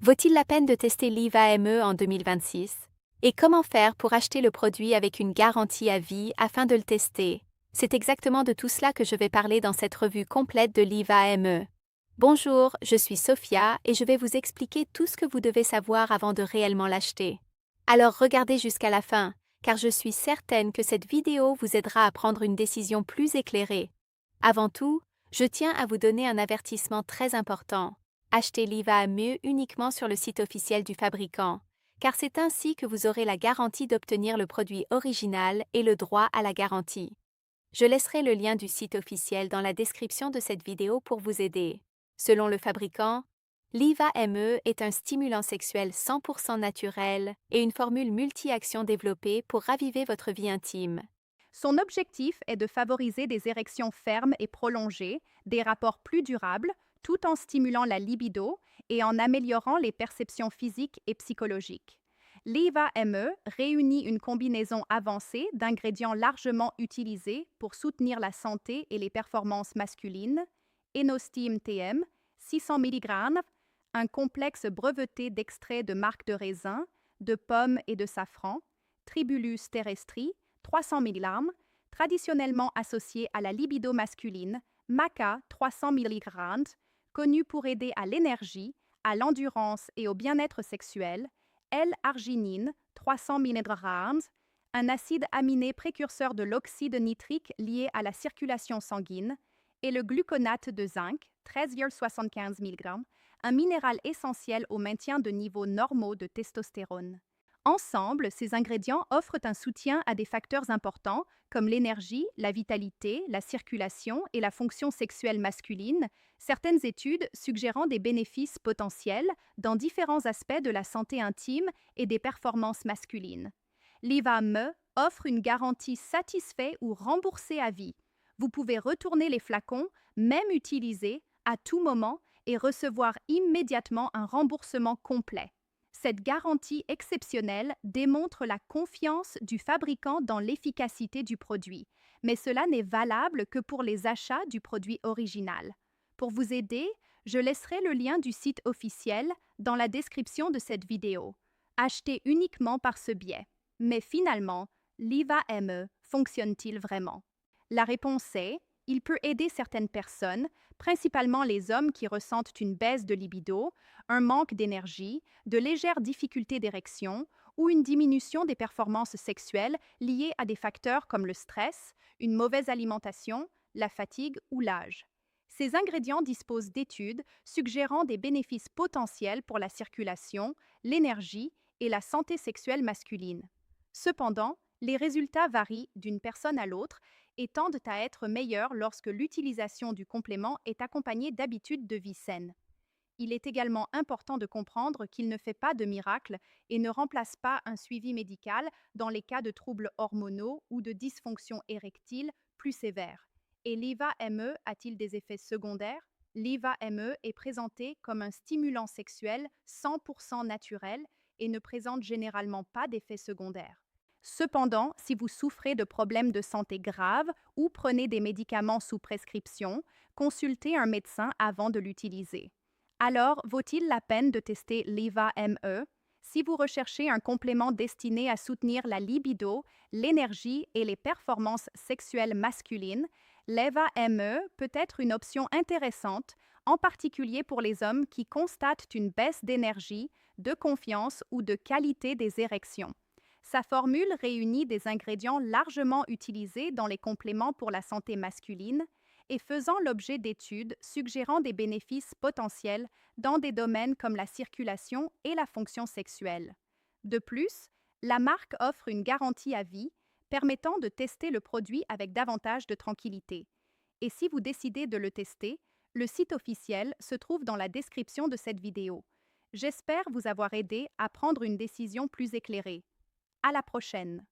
Vaut-il la peine de tester l'IVA-ME en 2026? Et comment faire pour acheter le produit avec une garantie à vie afin de le tester? C'est exactement de tout cela que je vais parler dans cette revue complète de l'IVA-ME. Bonjour, je suis Sophia et je vais vous expliquer tout ce que vous devez savoir avant de réellement l'acheter. Alors regardez jusqu'à la fin, car je suis certaine que cette vidéo vous aidera à prendre une décision plus éclairée. Avant tout, je tiens à vous donner un avertissement très important. Achetez l'IVA-ME uniquement sur le site officiel du fabricant, car c'est ainsi que vous aurez la garantie d'obtenir le produit original et le droit à la garantie. Je laisserai le lien du site officiel dans la description de cette vidéo pour vous aider. Selon le fabricant, l'IVA-ME est un stimulant sexuel 100% naturel et une formule multi-action développée pour raviver votre vie intime. Son objectif est de favoriser des érections fermes et prolongées, des rapports plus durables, tout en stimulant la libido et en améliorant les perceptions physiques et psychologiques. L'EVA-ME réunit une combinaison avancée d'ingrédients largement utilisés pour soutenir la santé et les performances masculines: Enostim TM, 600 mg, un complexe breveté d'extraits de marc de raisin, de pommes et de safran, Tribulus terrestri, 300 mg, traditionnellement associé à la libido masculine, Maca 300 mg, connu pour aider à l'énergie, à l'endurance et au bien-être sexuel, L-arginine 300 mg, un acide aminé précurseur de l'oxyde nitrique lié à la circulation sanguine, et le gluconate de zinc 13,75 mg, un minéral essentiel au maintien de niveaux normaux de testostérone. Ensemble, ces ingrédients offrent un soutien à des facteurs importants comme l'énergie, la vitalité, la circulation et la fonction sexuelle masculine, certaines études suggérant des bénéfices potentiels dans différents aspects de la santé intime et des performances masculines. L'IVA-ME offre une garantie satisfait ou remboursée à vie. Vous pouvez retourner les flacons, même utilisés, à tout moment et recevoir immédiatement un remboursement complet. Cette garantie exceptionnelle démontre la confiance du fabricant dans l'efficacité du produit, mais cela n'est valable que pour les achats du produit original. Pour vous aider, je laisserai le lien du site officiel dans la description de cette vidéo. Achetez uniquement par ce biais. Mais finalement, l'IVA-ME fonctionne-t-il vraiment? La réponse est: il peut aider certaines personnes, principalement les hommes qui ressentent une baisse de libido, un manque d'énergie, de légères difficultés d'érection ou une diminution des performances sexuelles liées à des facteurs comme le stress, une mauvaise alimentation, la fatigue ou l'âge. Ces ingrédients disposent d'études suggérant des bénéfices potentiels pour la circulation, l'énergie et la santé sexuelle masculine. Cependant, les résultats varient d'une personne à l'autre et tendent à être meilleurs lorsque l'utilisation du complément est accompagnée d'habitudes de vie saines. Il est également important de comprendre qu'il ne fait pas de miracle et ne remplace pas un suivi médical dans les cas de troubles hormonaux ou de dysfonction érectile plus sévères. Et l'IVA-ME a-t-il des effets secondaires? L'IVA-ME est présenté comme un stimulant sexuel 100% naturel et ne présente généralement pas d'effets secondaires. Cependant, si vous souffrez de problèmes de santé graves ou prenez des médicaments sous prescription, consultez un médecin avant de l'utiliser. Alors, vaut-il la peine de tester l'IVA-ME? Si vous recherchez un complément destiné à soutenir la libido, l'énergie et les performances sexuelles masculines, l'EVA-ME peut être une option intéressante, en particulier pour les hommes qui constatent une baisse d'énergie, de confiance ou de qualité des érections. Sa formule réunit des ingrédients largement utilisés dans les compléments pour la santé masculine et faisant l'objet d'études suggérant des bénéfices potentiels dans des domaines comme la circulation et la fonction sexuelle. De plus, la marque offre une garantie à vie permettant de tester le produit avec davantage de tranquillité. Et si vous décidez de le tester, le site officiel se trouve dans la description de cette vidéo. J'espère vous avoir aidé à prendre une décision plus éclairée. À la prochaine!